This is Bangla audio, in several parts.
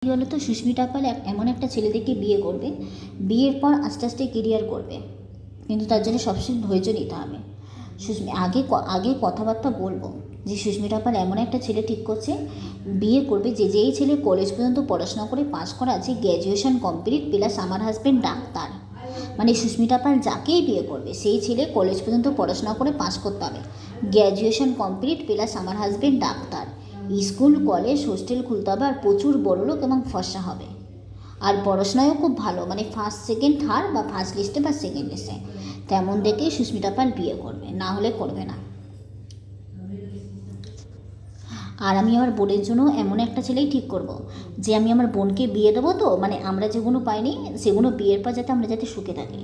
কী হলো তো, সুস্মিতা পাল এমন একটা ছেলে দেখে বিয়ে করবে, বিয়ের পর আস্তে আস্তে কেরিয়ার করবে, কিন্তু তার জন্য সবসময় ধৈর্য নিতে হবে। আগে কথাবার্তা বলবো যে সুস্মিতা পাল এমন একটা ছেলে ঠিক করছে, বিয়ে করবে যেই ছেলে কলেজ পর্যন্ত পড়াশোনা করে পাশ করা আছে, গ্র্যাজুয়েশন কমপ্লিট, প্লাস আমার হাজব্যান্ড ডাক্তার। মানে সুস্মিতা পাল যাকেই বিয়ে করবে সেই ছেলে কলেজ পর্যন্ত পড়াশোনা করে পাশ করতে হবে, গ্র্যাজুয়েশন কমপ্লিট, প্লাস আমার husband doctor. School college hostel খুলতে হবে, আর প্রচুর বড়লোক এবং ফর্সা হবে, আর পড়াশোনায়ও খুব ভালো, মানে ফার্স্ট সেকেন্ড থার্ড বা ফার্স্ট লিস্টে বা সেকেন্ড লিস্টে। তেমন দেখেই সুস্মিতা পাল বিয়ে করবে, না হলে করবে না। আর আমি আমার বোনের জন্য এমন একটা ছেলেই ঠিক করব, যে আমি আমার বোনকে বিয়ে দেবো, তো মানে আমরা যেগুলো পাইনি সেগুলো বিয়ের পর যাতে আমরা সুখে থাকি।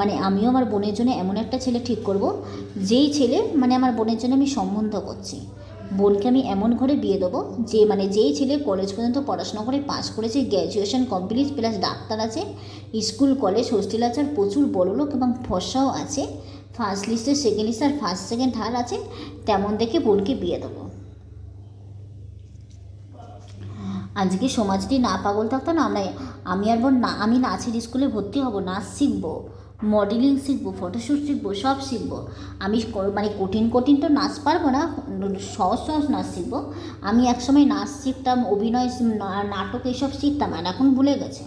মানে আমিও আমার বোনের জন্য এমন একটা ছেলে ঠিক করব, যেই ছেলে মানে আমার বোনের জন্য আমি সম্বন্ধ করছি, বোনকে আমি এমন ঘরে বিয়ে দেবো যেই ছেলে কলেজ পর্যন্ত পড়াশোনা করে পাশ করেছে, গ্র্যাজুয়েশন কমপ্লিট, প্লাস ডাক্তার আছে, স্কুল কলেজ হোস্টেল আছে, আর প্রচুর বড়লোক এবং ফর্সাও আছে, ফার্স্ট লিস্টে সেকেন্ড লিস্টে আর ফার্স্ট সেকেন্ড থার্ড আছে, তেমন দেখে বোনকে বিয়ে দেবো। আজকে সমাজ যদি না পাগল থাকতো না, আমি আর বোন না, আমি নাচের স্কুলে ভর্তি হব, নাচ শিখবো, মডেলিং শিখবো, ফটোশ্যুট শিখবো, সব শিখবো। আমি মানে কঠিন কঠিন তো নাচ পারবো না, সহজ সহজ নাচ শিখবো। আমি একসময় নাচ শিখতাম, অভিনয় নাটক এসব শিখতাম, আর এখন ভুলে গেছে।